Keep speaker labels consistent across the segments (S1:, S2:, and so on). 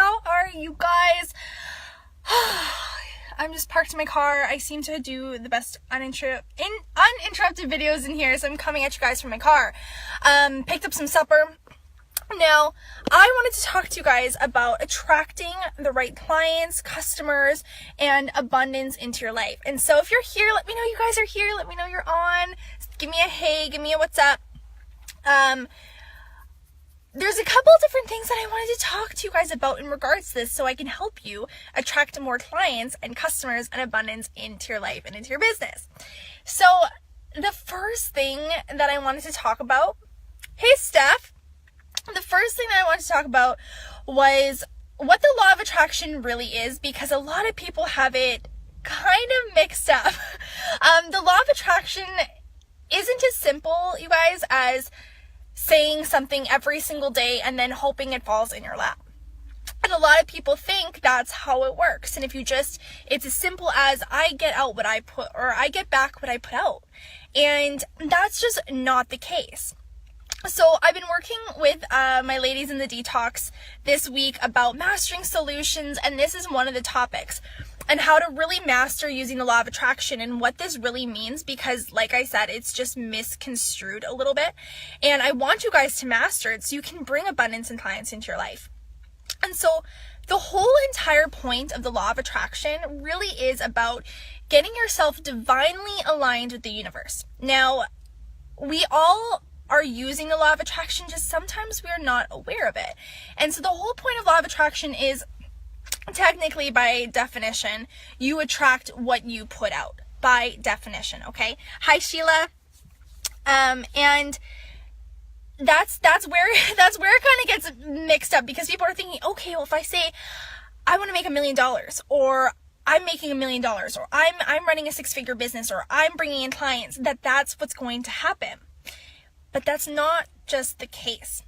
S1: How are you guys? I'm just parked in my car. I seem to do the best uninterrupted videos in here, so I'm coming at you guys from my car. Picked up some supper. Now, I wanted to talk to you guys about attracting the right clients, customers, and abundance into your life. And so if you're here, let me know you guys are here. Let me know you're on. Give me a hey, give me a what's up. There's a couple different things that I wanted to talk to you guys about in regards to this so I can help you attract more clients and customers and abundance into your life and into your business. So the first thing that I wanted to talk about, hey Steph, the first thing that I wanted to talk about was what the law of attraction really is, because a lot of people have it kind of mixed up. The law of attraction isn't as simple, you guys, as saying something every single day and then hoping it falls in your lap. And a lot of people think that's how it works. And it's as simple as I get out what I put, or I get back what I put out. And that's just not the case. So I've been working with my ladies in the detox this week about mastering solutions, and this is one of the topics, and how to really master using the law of attraction and what this really means, because like I said, it's just misconstrued a little bit, and I want you guys to master it so you can bring abundance and clients into your life. And so the whole entire point of the law of attraction really is about getting yourself divinely aligned with the universe. Now, we all are using the law of attraction, just sometimes we're not aware of it. And so the whole point of law of attraction is, technically, by definition, you attract what you put out, by definition, okay? Hi, Sheila. And that's where it kind of gets mixed up, because people are thinking, okay, well, if I say I want to make $1 million, or I'm making $1 million, or I'm running a 6-figure business, or I'm bringing in clients, that's what's going to happen. But that's not just the case.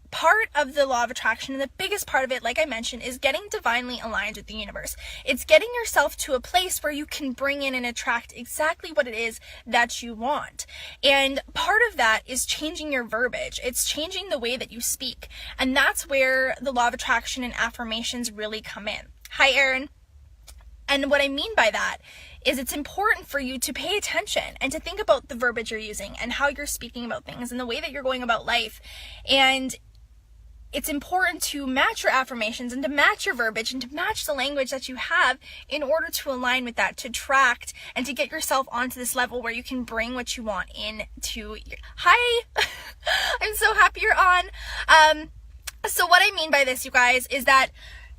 S1: Part of the law of attraction, and the biggest part of it, like I mentioned, is getting divinely aligned with the universe. It's getting yourself to a place where you can bring in and attract exactly what it is that you want. And part of that is changing your verbiage. It's changing the way that you speak. And that's where the law of attraction and affirmations really come in. Hi, Erin. And what I mean by that is it's important for you to pay attention and to think about the verbiage you're using and how you're speaking about things and the way that you're going about life. And it's important to match your affirmations and to match your verbiage and to match the language that you have in order to align with that, to attract and to get yourself onto this level where you can bring what you want into your... Hi! I'm so happy you're on. So what I mean by this, you guys, is that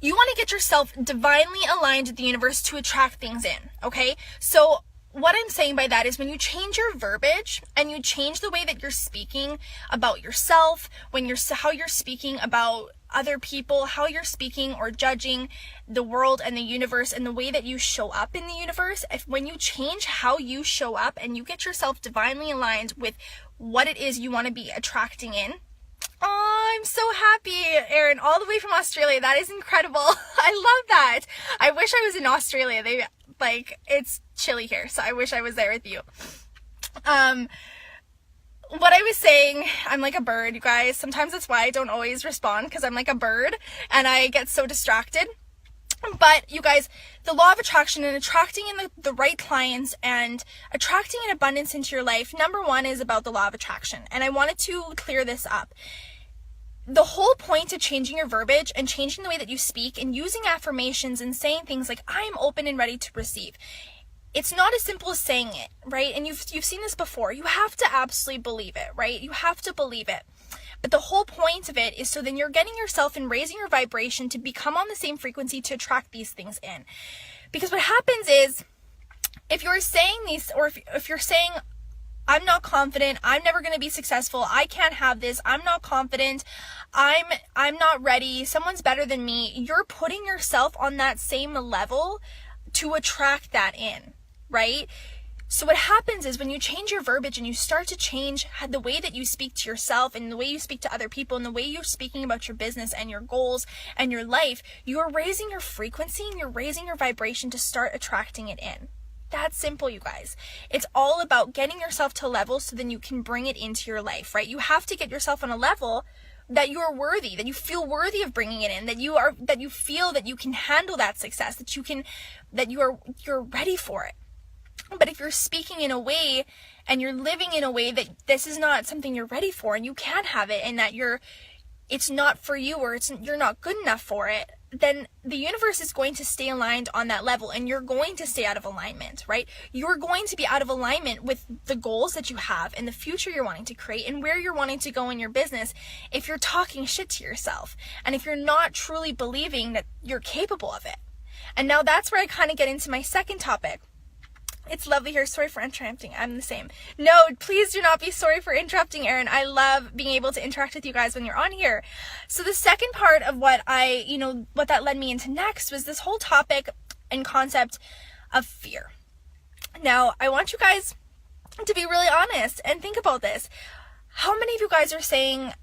S1: you want to get yourself divinely aligned with the universe to attract things in, okay? So what I'm saying by that is when you change your verbiage and you change the way that you're speaking about yourself, how you're speaking about other people, how you're speaking or judging the world and the universe and the way that you show up in the universe, when you change how you show up and you get yourself divinely aligned with what it is you want to be attracting in. Oh, I'm so happy, Erin, all the way from Australia. That is incredible. I love that. I wish I was in Australia. It's chilly here, so I wish I was there with you. What I was saying, I'm like a bird, you guys. Sometimes that's why I don't always respond, because I'm like a bird and I get so distracted. But you guys, the law of attraction and attracting in the right clients and attracting an abundance into your life, number one is about the law of attraction. And I wanted to clear this up. The whole point of changing your verbiage and changing the way that you speak and using affirmations and saying things like, I am open and ready to receive. It's not as simple as saying it, right? And you've seen this before. You have to absolutely believe it, right? You have to believe it. But the whole point of it is so then you're getting yourself and raising your vibration to become on the same frequency to attract these things in. Because what happens is, if you're saying these, or if you're saying, I'm not confident, I'm never going to be successful, I can't have this, I'm not confident, I'm not ready, someone's better than me, you're putting yourself on that same level to attract that in, right? So what happens is when you change your verbiage and you start to change the way that you speak to yourself and the way you speak to other people and the way you're speaking about your business and your goals and your life, you're raising your frequency and you're raising your vibration to start attracting it in. That's simple, you guys. It's all about getting yourself to a level so then you can bring it into your life, right? You have to get yourself on a level that you're worthy, that you feel worthy of bringing it in, that you feel that you can handle that success, that you're ready for it. But if you're speaking in a way and you're living in a way that this is not something you're ready for and you can't have it, and that it's not for you, or you're not good enough for it, then the universe is going to stay aligned on that level, and you're going to stay out of alignment, right? You're going to be out of alignment with the goals that you have and the future you're wanting to create and where you're wanting to go in your business if you're talking shit to yourself and if you're not truly believing that you're capable of it. And now that's where I kind of get into my second topic. It's lovely here. Sorry for interrupting. I'm the same. No, please do not be sorry for interrupting, Erin. I love being able to interact with you guys when you're on here. So the second part of what that led me into next was this whole topic and concept of fear. Now, I want you guys to be really honest and think about this. How many of you guys are saying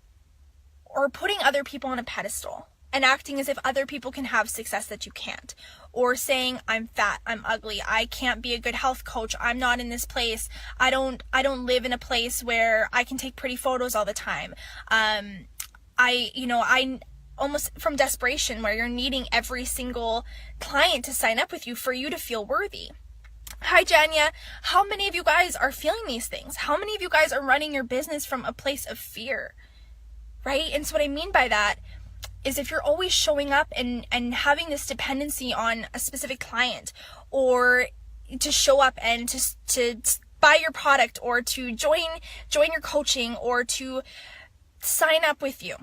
S1: or putting other people on a pedestal and acting as if other people can have success that you can't? Or saying, I'm fat, I'm ugly, I can't be a good health coach, I'm not in this place, I don't live in a place where I can take pretty photos all the time. I almost from desperation, where you're needing every single client to sign up with you for you to feel worthy. Hi, Janya. How many of you guys are feeling these things? How many of you guys are running your business from a place of fear, right? And so what I mean by that is if you're always showing up and having this dependency on a specific client, or to show up and to buy your product, or to join your coaching, or to sign up with you,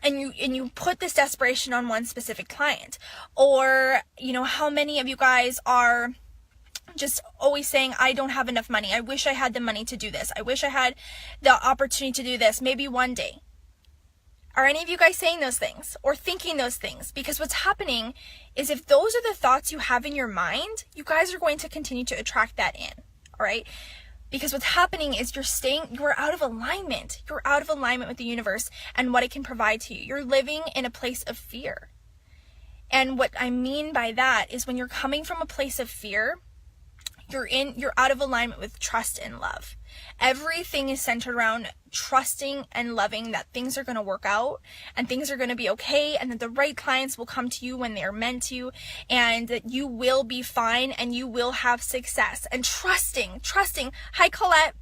S1: and you put this desperation on one specific client, or how many of you guys are just always saying, I don't have enough money, I wish I had the money to do this, I wish I had the opportunity to do this, maybe one day. Are any of you guys saying those things or thinking those things? Because what's happening is, if those are the thoughts you have in your mind, you guys are going to continue to attract that in, all right? Because what's happening is you're out of alignment. You're out of alignment with the universe and what it can provide to you. You're living in a place of fear. And what I mean by that is, when you're coming from a place of fear, you're out of alignment with trust and love. Everything is centered around trusting and loving that things are going to work out and things are going to be okay, and that the right clients will come to you when they are meant to, and that you will be fine and you will have success. And trusting. Hi, Colette.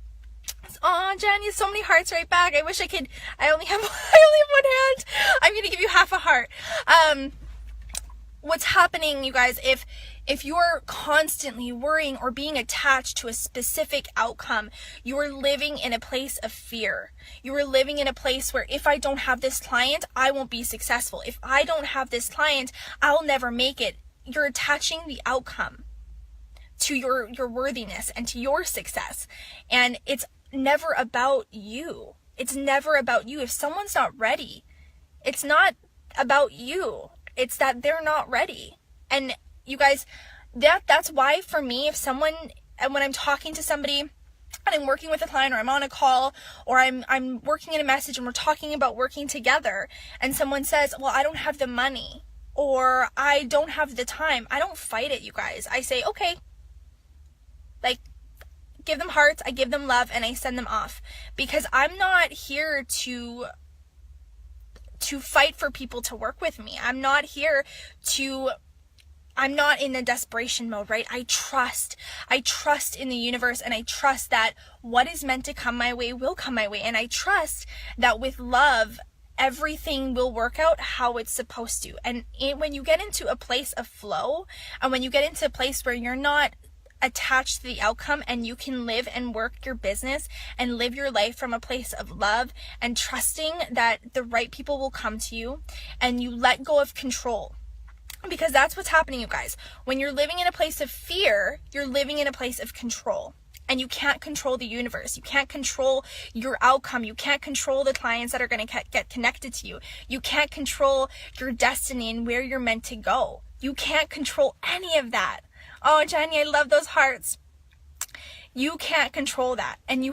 S1: Oh, Jenny, so many hearts right back. I wish I could. I only have one hand. I'm going to give you half a heart. What's happening, you guys, if you're constantly worrying or being attached to a specific outcome, you are living in a place of fear. You are living in a place where, if I don't have this client, I won't be successful. If I don't have this client, I'll never make it. You're attaching the outcome to your worthiness and to your success. And it's never about you. It's never about you. If someone's not ready, it's not about you. It's that they're not ready. And you guys, that's why for me, when I'm talking to somebody and I'm working with a client, or I'm on a call, or I'm working in a message and we're talking about working together, and someone says, well, I don't have the money, or I don't have the time, I don't fight it, you guys. I say, okay, give them hearts, I give them love, and I send them off, because I'm not here to fight for people to work with me. I'm not in a desperation mode, right? I trust in the universe, and I trust that what is meant to come my way will come my way. And I trust that with love, everything will work out how it's supposed to. And when you get into a place of flow, and when you get into a place where you're not attached to the outcome, and you can live and work your business and live your life from a place of love and trusting that the right people will come to you, and you let go of control. Because that's what's happening, you guys. When you're living in a place of fear, you're living in a place of control. And you can't control the universe. You can't control your outcome. You can't control the clients that are going to get connected to you. You can't control your destiny and where you're meant to go. You can't control any of that. Oh, Jenny, I love those hearts. You can't control that. And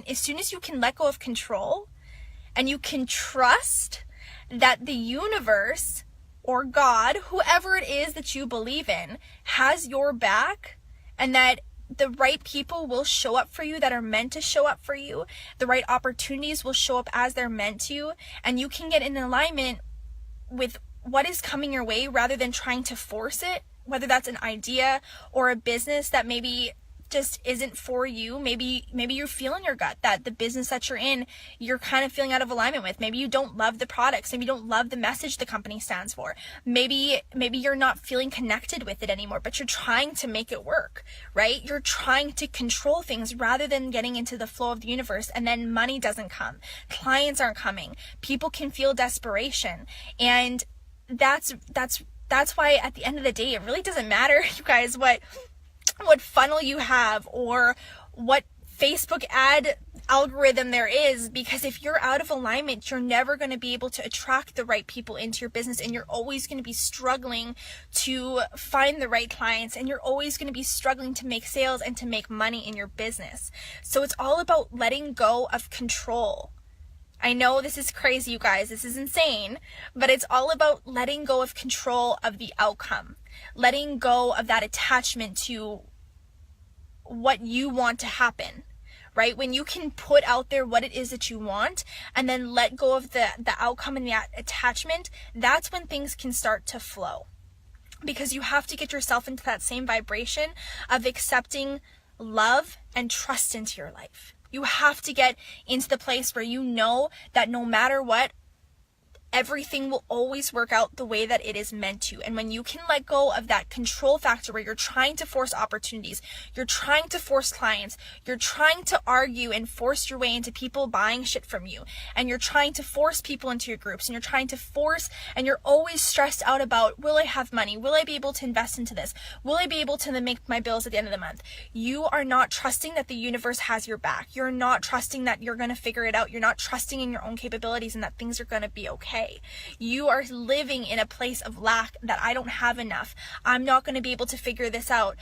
S1: as soon as you can let go of control, and you can trust that the universe or God, whoever it is that you believe in, has your back, and that the right people will show up for you that are meant to show up for you. The right opportunities will show up as they're meant to, and you can get in alignment with what is coming your way rather than trying to force it, whether that's an idea or a business that maybe just isn't for you. Maybe you're feeling your gut that the business that you're in, you're kind of feeling out of alignment with. Maybe you don't love the products. Maybe you don't love the message the company stands for. Maybe you're not feeling connected with it anymore, but you're trying to make it work, right? You're trying to control things rather than getting into the flow of the universe, and then money doesn't come. Clients aren't coming. People can feel desperation. And that's why at the end of the day, it really doesn't matter, you guys, what funnel you have or what Facebook ad algorithm there is, because if you're out of alignment, you're never going to be able to attract the right people into your business, and you're always going to be struggling to find the right clients, and you're always going to be struggling to make sales and to make money in your business. So it's all about letting go of control. I know this is crazy, you guys, this is insane, but it's all about letting go of control of the outcome, letting go of that attachment to what you want to happen, right? When you can put out there what it is that you want and then let go of the outcome and the attachment, that's when things can start to flow. Because you have to get yourself into that same vibration of accepting love and trust into your life. You have to get into the place where you know that no matter what, everything will always work out the way that it is meant to. And when you can let go of that control factor where you're trying to force opportunities, you're trying to force clients, you're trying to argue and force your way into people buying shit from you, and you're trying to force people into your groups, and you're trying to force, and you're always stressed out about, will I have money? Will I be able to invest into this? Will I be able to make my bills at the end of the month? You are not trusting that the universe has your back. You're not trusting that you're going to figure it out. You're not trusting in your own capabilities and that things are going to be okay. You are living in a place of lack, that I don't have enough. I'm not going to be able to figure this out.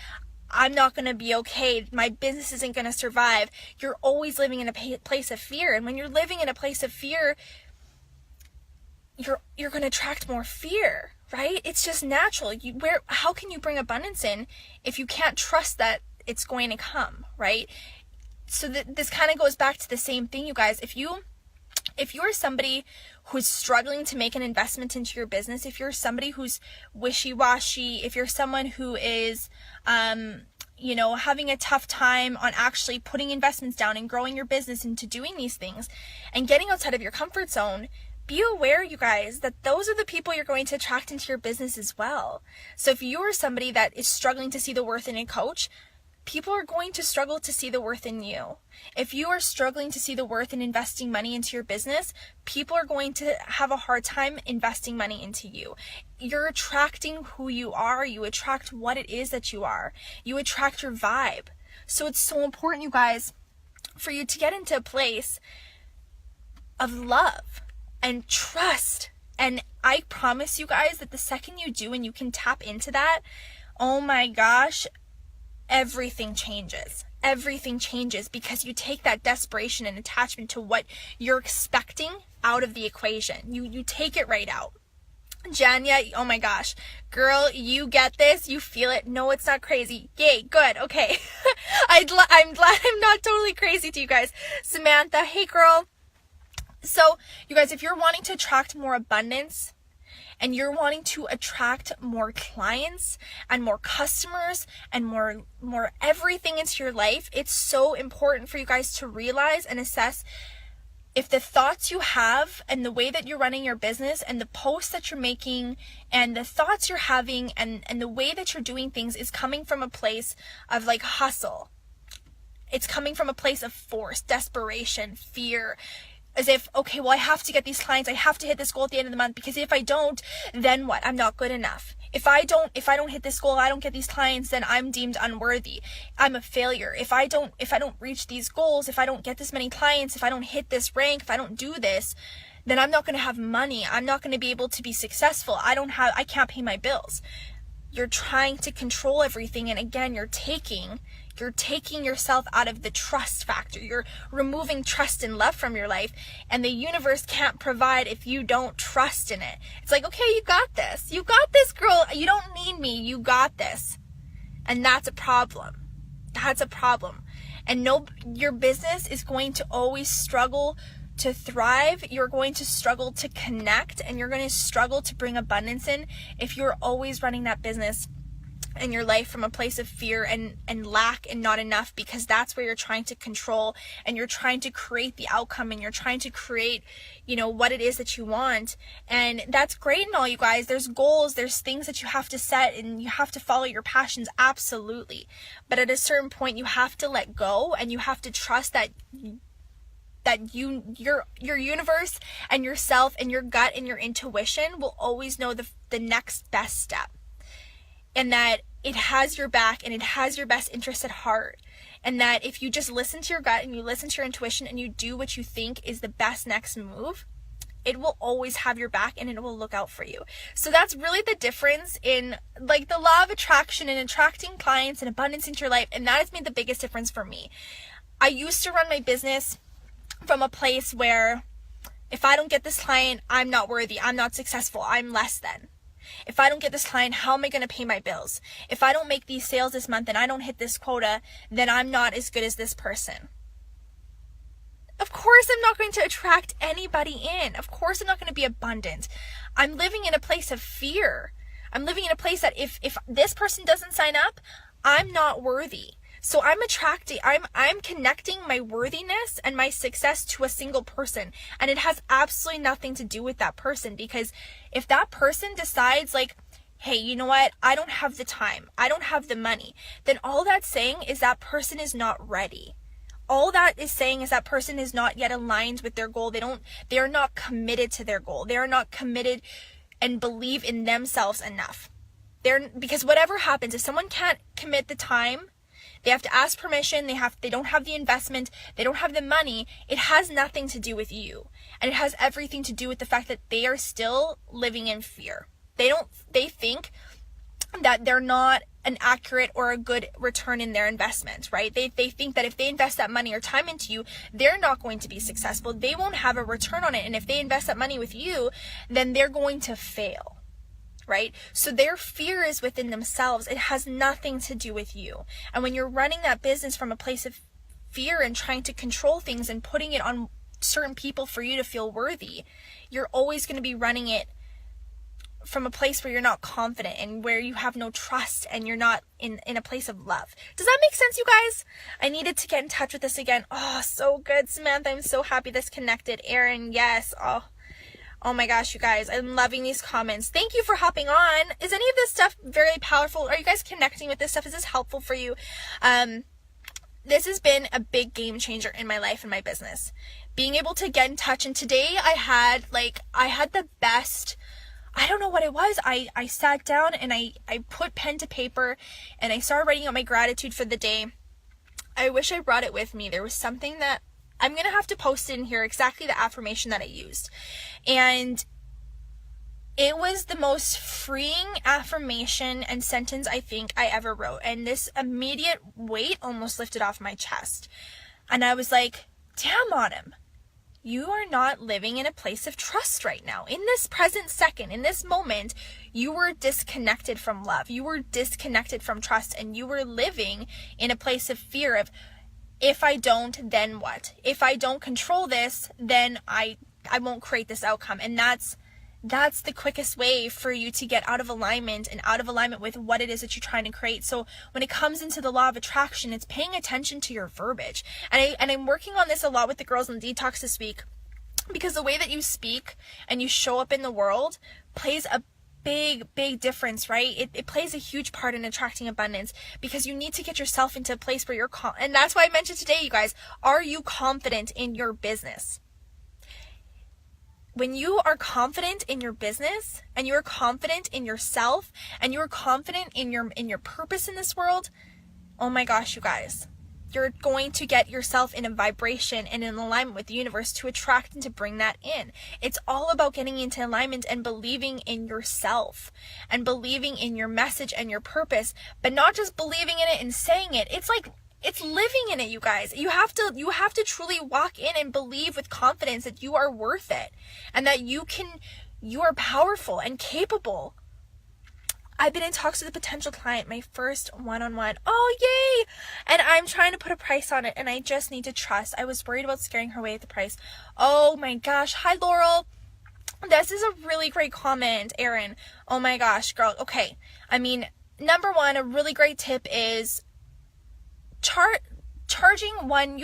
S1: I'm not going to be okay. My business isn't going to survive. You're always living in a place of fear. And when you're living in a place of fear, you're going to attract more fear, right? It's just natural. How can you bring abundance in if you can't trust that it's going to come, right? So this kind of goes back to the same thing, you guys. If you're somebody who's struggling to make an investment into your business, if you're somebody who's wishy-washy, if you're someone who is, having a tough time on actually putting investments down and growing your business into doing these things and getting outside of your comfort zone, be aware, you guys, that those are the people you're going to attract into your business as well. So if you are somebody that is struggling to see the worth in a coach, people are going to struggle to see the worth in you. If you are struggling to see the worth in investing money into your business, people are going to have a hard time investing money into you. You're attracting who you are. You attract what it is that you are. You attract your vibe. So it's so important, you guys, for you to get into a place of love and trust. And I promise you guys that the second you do and you can tap into that, oh my gosh, everything changes. Everything changes because you take that desperation and attachment to what you're expecting out of the equation. You take it right out. Janya, oh my gosh, girl, you get this, you feel it. No, it's not crazy. Yay, good, okay. I'm glad I'm not totally crazy to you guys. Samantha, hey girl. So, you guys, if you're wanting to attract more abundance, and you're wanting to attract more clients and more customers and more everything into your life, it's so important for you guys to realize and assess if the thoughts you have and the way that you're running your business and the posts that you're making and the thoughts you're having and the way that you're doing things is coming from a place of like hustle. It's coming from a place of force, desperation, fear. As if, okay, well, I have to get these clients. I have to hit this goal at the end of the month, because if I don't, then what? I'm not good enough. If I don't hit this goal, I don't get these clients, then I'm deemed unworthy. I'm a failure. If I don't reach these goals, if I don't get this many clients, if I don't hit this rank, if I don't do this, then I'm not going to have money. I'm not going to be able to be successful. I can't pay my bills. You're trying to control everything. And again, you're taking yourself out of the trust factor. You're removing trust and love from your life, and the universe can't provide if you don't trust in it. It's like, okay, you got this. You got this, girl. You don't need me. You got this. And that's a problem. that's a problem. And no, your business is going to always struggle to thrive. You're going to struggle to connect, and you're going to struggle to bring abundance in if you're always running that business in your life from a place of fear and lack and not enough, because that's where you're trying to control, and you're trying to create the outcome, and you're trying to create, what it is that you want. And that's great and all, you guys. There's goals, there's things that you have to set, and you have to follow your passions, absolutely. But at a certain point, you have to let go, and you have to trust that your universe and yourself and your gut and your intuition will always know the next best step. And that it has your back, and it has your best interest at heart. And that if you just listen to your gut and you listen to your intuition and you do what you think is the best next move, it will always have your back, and it will look out for you. So that's really the difference in like the law of attraction and attracting clients and abundance into your life. And that has made the biggest difference for me. I used to run my business from a place where if I don't get this client, I'm not worthy, I'm not successful, I'm less than. If I don't get this client, how am I going to pay my bills? If I don't make these sales this month and I don't hit this quota, then I'm not as good as this person. Of course I'm not going to attract anybody in. Of course I'm not going to be abundant. I'm living in a place of fear. I'm living in a place that if this person doesn't sign up, I'm not worthy. So I'm connecting my worthiness and my success to a single person. And it has absolutely nothing to do with that person, because if that person decides like, hey, you know what? I don't have the time, I don't have the money, then all that's saying is that person is not ready. All that is saying is that person is not yet aligned with their goal. They are not committed to their goal. They are not committed and believe in themselves enough. Because whatever happens, if someone can't commit the time, they have to ask permission, they don't have the investment, they don't have the money, it has nothing to do with you. And it has everything to do with the fact that they are still living in fear. They think that they're not an accurate or a good return in their investment, right? They think that if they invest that money or time into you, they're not going to be successful. They won't have a return on it. And if they invest that money with you, then they're going to fail. Right? So their fear is within themselves. It has nothing to do with you. And when you're running that business from a place of fear and trying to control things and putting it on certain people for you to feel worthy, you're always going to be running it from a place where you're not confident and where you have no trust and you're not in a place of love. Does that make sense, you guys? I needed to get in touch with this again. Oh, so good, Samantha. I'm so happy this connected. Aaron, yes. Oh my gosh, you guys, I'm loving these comments. Thank you for hopping on. Is any of this stuff very powerful? Are you guys connecting with this stuff? Is this helpful for you? This has been a big game changer in my life and my business. Being able to get in touch. And today I had the best, I don't know what it was. I sat down and I put pen to paper and I started writing out my gratitude for the day. I wish I brought it with me. There was something that I'm going to have to post in here, exactly the affirmation that I used. And it was the most freeing affirmation and sentence I think I ever wrote. And this immediate weight almost lifted off my chest. And I was like, damn, Autumn, you are not living in a place of trust right now. In this present second, in this moment, you were disconnected from love. You were disconnected from trust. And you were living in a place of fear of, if I don't, then what? If I don't control this, then I won't create this outcome. And that's the quickest way for you to get out of alignment and out of alignment with what it is that you're trying to create. So when it comes into the law of attraction, it's paying attention to your verbiage. And I'm working on this a lot with the girls in Detox this week, because the way that you speak and you show up in the world plays a big difference, right? It plays a huge part in attracting abundance, because you need to get yourself into a place where you're and that's why I mentioned today, you guys, are you confident in your business? When you are confident in your business and you're confident in yourself and you're confident in your purpose in this world, oh my gosh, you guys, you're going to get yourself in a vibration and in alignment with the universe to attract and to bring that in. It's all about getting into alignment and believing in yourself and believing in your message and your purpose, but not just believing in it and saying it. It's like, it's living in it, you guys. You have to truly walk in and believe with confidence that you are worth it and that you are powerful and capable. I've been in talks with a potential client, my first one-on-one. Oh, yay! And I'm trying to put a price on it, and I just need to trust. I was worried about scaring her away at the price. Oh my gosh. Hi, Laurel. This is a really great comment, Erin. Oh my gosh, girl. Okay. I mean, number one, a really great tip is charging one.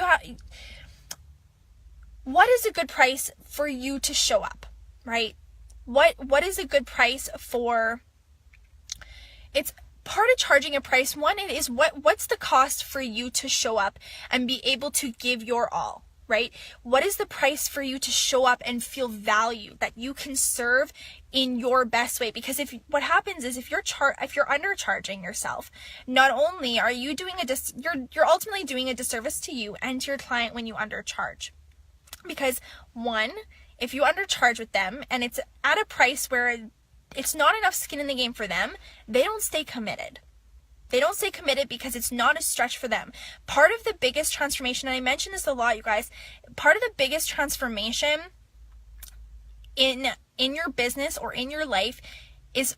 S1: What is a good price for you to show up, right? What is a good price for? It's part of charging a price. One, it is what's the cost for you to show up and be able to give your all, right? What is the price for you to show up and feel valued, that you can serve in your best way? Because what happens is if you're undercharging yourself, not only are you doing you're ultimately doing a disservice to you and to your client when you undercharge. Because one, if you undercharge with them and it's at a price where it's not enough skin in the game for them, they don't stay committed. They don't stay committed because it's not a stretch for them. Part of the biggest transformation, and I mention this a lot, you guys, part of the biggest transformation in your business or in your life is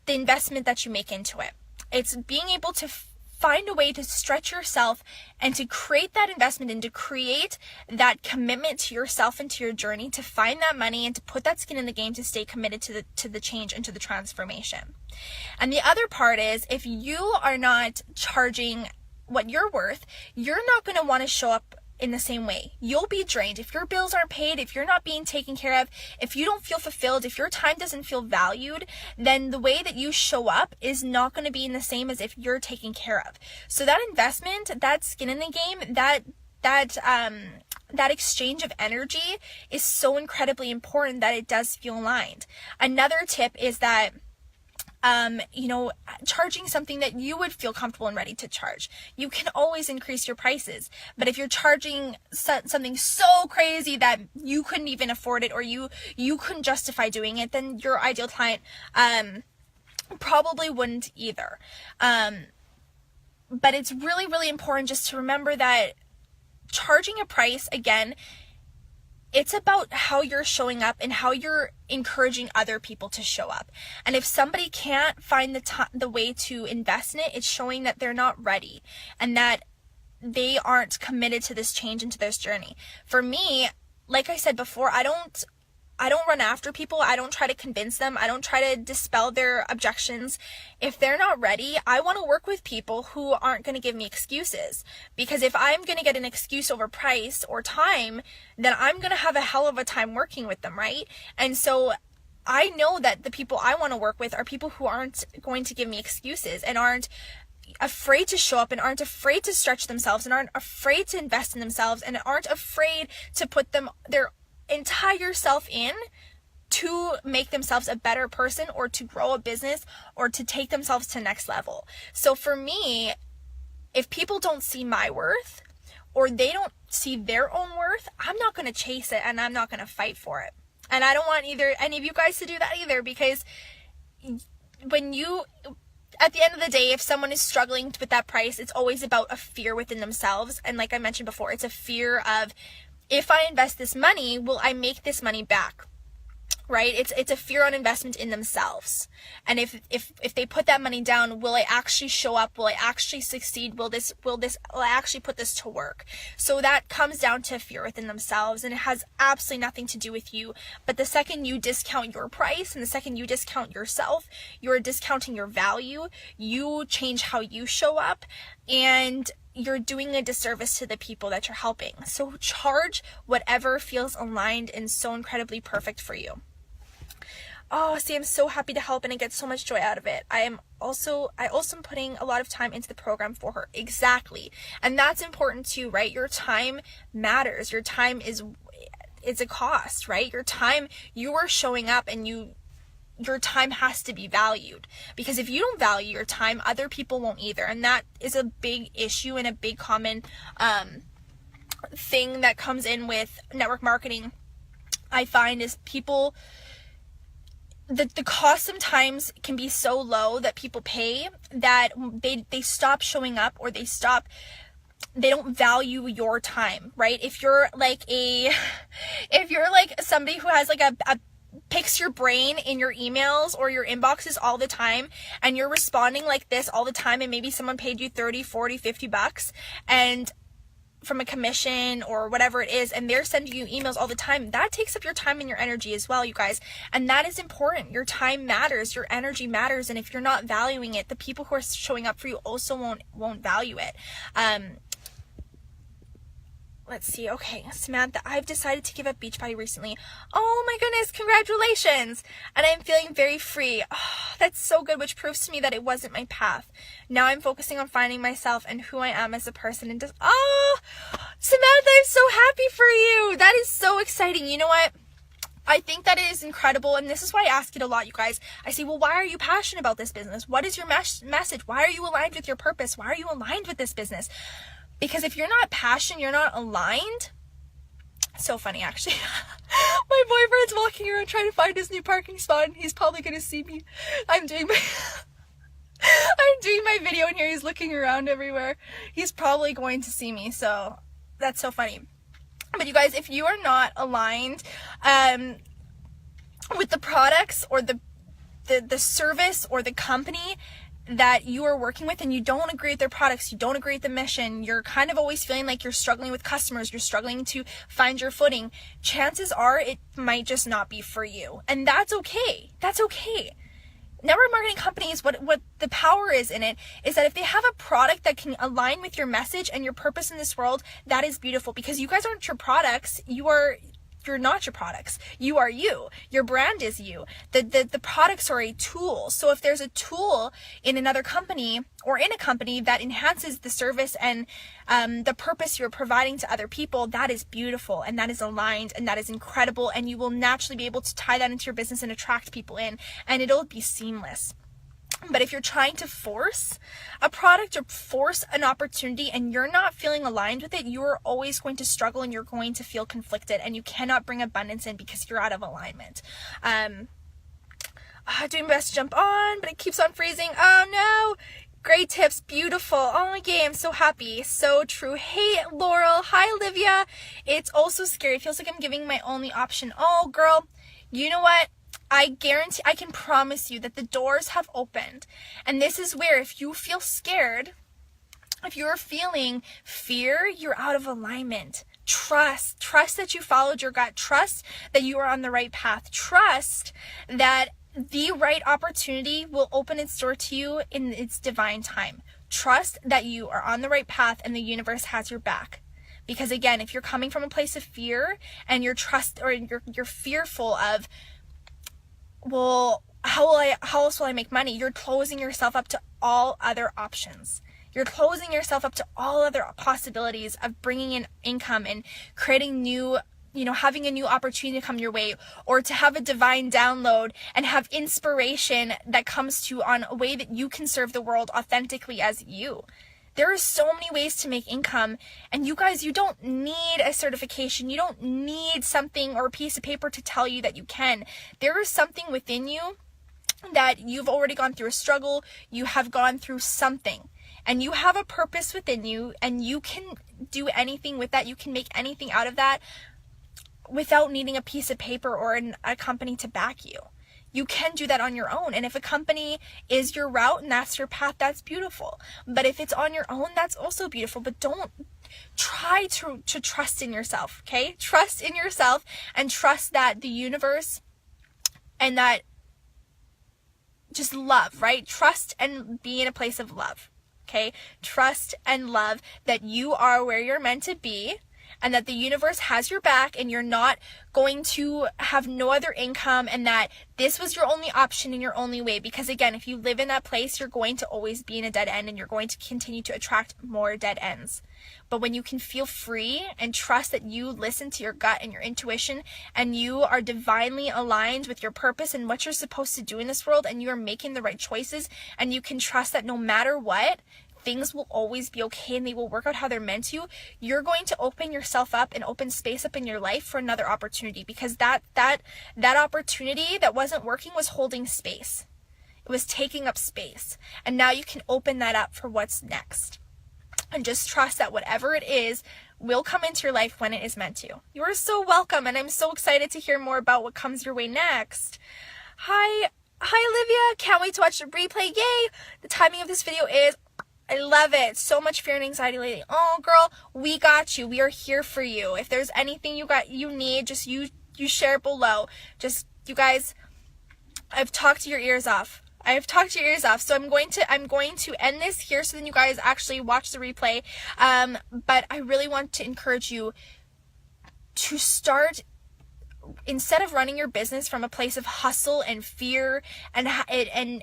S1: the investment that you make into it. It's being able to find a way to stretch yourself and to create that investment and to create that commitment to yourself and to your journey, to find that money and to put that skin in the game, to stay committed to the change and to the transformation. And the other part is, if you are not charging what you're worth, you're not going to want to show up in the same way. You'll be drained. If your bills aren't paid, if you're not being taken care of, if you don't feel fulfilled, if your time doesn't feel valued, then the way that you show up is not going to be in the same as if you're taken care of. So that investment, that skin in the game, that exchange of energy is so incredibly important that it does feel aligned. Another tip is that charging something that you would feel comfortable and ready to charge. You can always increase your prices, but if you're charging something so crazy that you couldn't even afford it or you couldn't justify doing it, then your ideal client probably wouldn't either. But it's really, really important just to remember that charging a price, again, it's about how you're showing up and how you're encouraging other people to show up. And if somebody can't find the way to invest in it, it's showing that they're not ready and that they aren't committed to this change and to this journey. For me, like I said before, I don't run after people. I don't try to convince them. I don't try to dispel their objections. If they're not ready, I want to work with people who aren't going to give me excuses. Because if I'm going to get an excuse over price or time, then I'm going to have a hell of a time working with them, right? And so I know that the people I want to work with are people who aren't going to give me excuses and aren't afraid to show up and aren't afraid to stretch themselves and aren't afraid to invest in themselves and aren't afraid to put their entire self in to make themselves a better person or to grow a business or to take themselves to the next level. So for me, if people don't see my worth or they don't see their own worth, I'm not going to chase it and I'm not going to fight for it. And I don't want any of you guys to do that either, because at the end of the day, if someone is struggling with that price, it's always about a fear within themselves. And like I mentioned before, it's a fear of, if I invest this money, will I make this money back? Right? It's a fear on investment in themselves. And if they put that money down, will I actually show up? Will I actually succeed? Will I actually put this to work? So that comes down to fear within themselves, and it has absolutely nothing to do with you. But the second you discount your price and the second you discount yourself, you're discounting your value. You change how you show up, and you're doing a disservice to the people that you're helping. So charge whatever feels aligned and so incredibly perfect for you. Oh, see, I'm so happy to help and I get so much joy out of it. I also am putting a lot of time into the program for her. Exactly. And that's important too, right? Your time matters. Your time it's a cost, right? Your time, you are showing up and your time has to be valued, because if you don't value your time, other people won't either. And that is a big issue and a big common thing that comes in with network marketing, I find, is people, the cost sometimes can be so low that people pay that they stop showing up, or they don't value your time, right? If you're like somebody who has like a picks your brain in your emails or your inboxes all the time, and you're responding like this all the time, and maybe someone paid you 30, 40, 50 bucks and from a commission or whatever it is, and they're sending you emails all the time, that takes up your time and your energy as well, you guys. And that is important. Your time matters, your energy matters, and if you're not valuing it, the people who are showing up for you also won't value it. Let's see. Okay, Samantha, I've decided to give up Beachbody recently. Oh my goodness, congratulations. And I'm feeling very free. Oh, that's so good, which proves to me that it wasn't my path. Now I'm focusing on finding myself and who I am as a person. And Samantha, I'm so happy for you. That is so exciting. You know what? I think that is incredible, and this is why I ask it a lot, you guys. I say, well, why are you passionate about this business? What is your message? Why are you aligned with your purpose? Why are you aligned with this business? Because if you're not passionate, you're not aligned. So funny, actually. My boyfriend's walking around trying to find his new parking spot, and he's probably going to see me. I'm doing my video in here. He's looking around everywhere. He's probably going to see me, so that's so funny. But you guys, if you are not aligned with the products or the service or the company that you are working with, and you don't agree with their products, you don't agree with the mission, you're kind of always feeling like you're struggling with customers, you're struggling to find your footing, chances are it might just not be for you. And that's okay. That's okay. Network marketing companies, what the power is in it is that if they have a product that can align with your message and your purpose in this world, that is beautiful, because you guys aren't your products. You're not your products. You are you. Your brand is you. The products are a tool. So if there's a tool in another company or in a company that enhances the service and the purpose you're providing to other people, that is beautiful, and that is aligned, and that is incredible, and you will naturally be able to tie that into your business and attract people in, and it'll be seamless. But if you're trying to force a product or force an opportunity and you're not feeling aligned with it, you're always going to struggle, and you're going to feel conflicted, and you cannot bring abundance in because you're out of alignment. Doing my best to jump on, but it keeps on freezing. Oh no. Great tips. Beautiful. Oh my God, I'm so happy. So true. Hey, Laurel. Hi, Olivia. It's also scary. It feels like I'm giving my only option. Oh, girl. You know what? I guarantee, I can promise you that the doors have opened. And this is where, if you feel scared, if you're feeling fear, you're out of alignment. Trust that you followed your gut. Trust that you are on the right path. Trust that the right opportunity will open its door to you in its divine time. Trust that you are on the right path and the universe has your back. Because again, if you're coming from a place of fear and you're fearful of, well, how else will I make money? You're closing yourself up to all other options. You're closing yourself up to all other possibilities of bringing in income and creating new, having a new opportunity to come your way, or to have a divine download and have inspiration that comes to you on a way that you can serve the world authentically as you. There are so many ways to make income, and you guys, you don't need a certification. You don't need something or a piece of paper to tell you that you can. There is something within you that you've already gone through a struggle. You have gone through something, and you have a purpose within you, and you can do anything with that. You can make anything out of that without needing a piece of paper or a company to back you. You can do that on your own. And if a company is your route and that's your path, that's beautiful. But if it's on your own, that's also beautiful. But don't try to trust in yourself, okay? Trust in yourself, and trust that the universe and that just love, right? Trust and be in a place of love, okay? Trust and love that you are where you're meant to be, and that the universe has your back, and you're not going to have no other income, and that this was your only option and your only way. Because again, if you live in that place, you're going to always be in a dead end, and you're going to continue to attract more dead ends. But when you can feel free and trust that you listen to your gut and your intuition, and you are divinely aligned with your purpose and what you're supposed to do in this world, and you are making the right choices, and you can trust that no matter what, things will always be okay and they will work out how they're meant to, you're going to open yourself up and open space up in your life for another opportunity. Because that opportunity that wasn't working was holding space. It was taking up space. And now you can open that up for what's next. And just trust that whatever it is will come into your life when it is meant to. You are so welcome, and I'm so excited to hear more about what comes your way next. Hi Olivia, can't wait to watch the replay. Yay! The timing of this video is, I love it. So much fear and anxiety lately. Oh girl, we got you. We are here for you. If there's anything you need, just you share below. Just, you guys, I've talked your ears off. So I'm going to end this here so then you guys actually watch the replay. But I really want to encourage you to start, instead of running your business from a place of hustle and fear and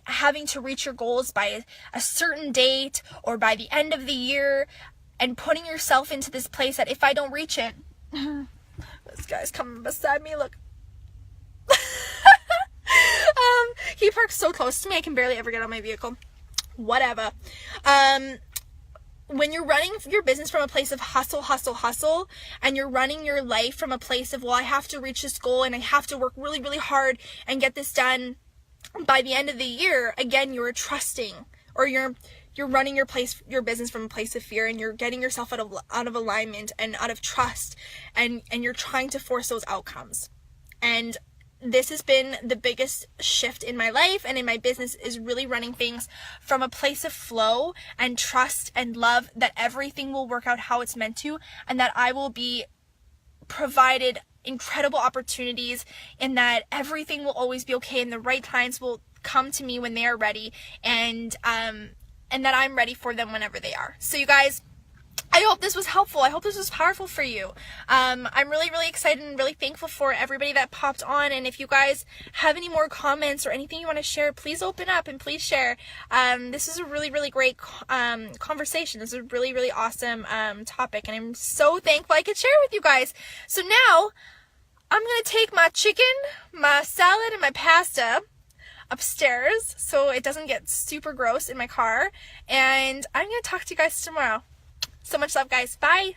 S1: having to reach your goals by a certain date or by the end of the year, and putting yourself into this place that if I don't reach it, this guy's coming beside me, look. He parks so close to me, I can barely ever get on my vehicle. Whatever. When you're running your business from a place of hustle, and you're running your life from a place of, well, I have to reach this goal and I have to work really, really hard and get this done by the end of the year, again, you're trusting, or you're running your business from a place of fear, and you're getting yourself out of alignment and out of trust, and you're trying to force those outcomes. And this has been the biggest shift in my life and in my business, is really running things from a place of flow and trust and love that everything will work out how it's meant to, and that I will be provided incredible opportunities, and that everything will always be okay, and the right clients will come to me when they are ready, and that I'm ready for them whenever they are. So you guys, I hope this was helpful. I hope this was powerful for you. I'm really, really excited and really thankful for everybody that popped on. And if you guys have any more comments or anything you want to share, please open up and please share. This is a really, really great conversation. This is a really, really awesome topic, and I'm so thankful I could share it with you guys. So now I'm going to take my chicken, my salad, and my pasta upstairs so it doesn't get super gross in my car. And I'm going to talk to you guys tomorrow. So much love, guys. Bye.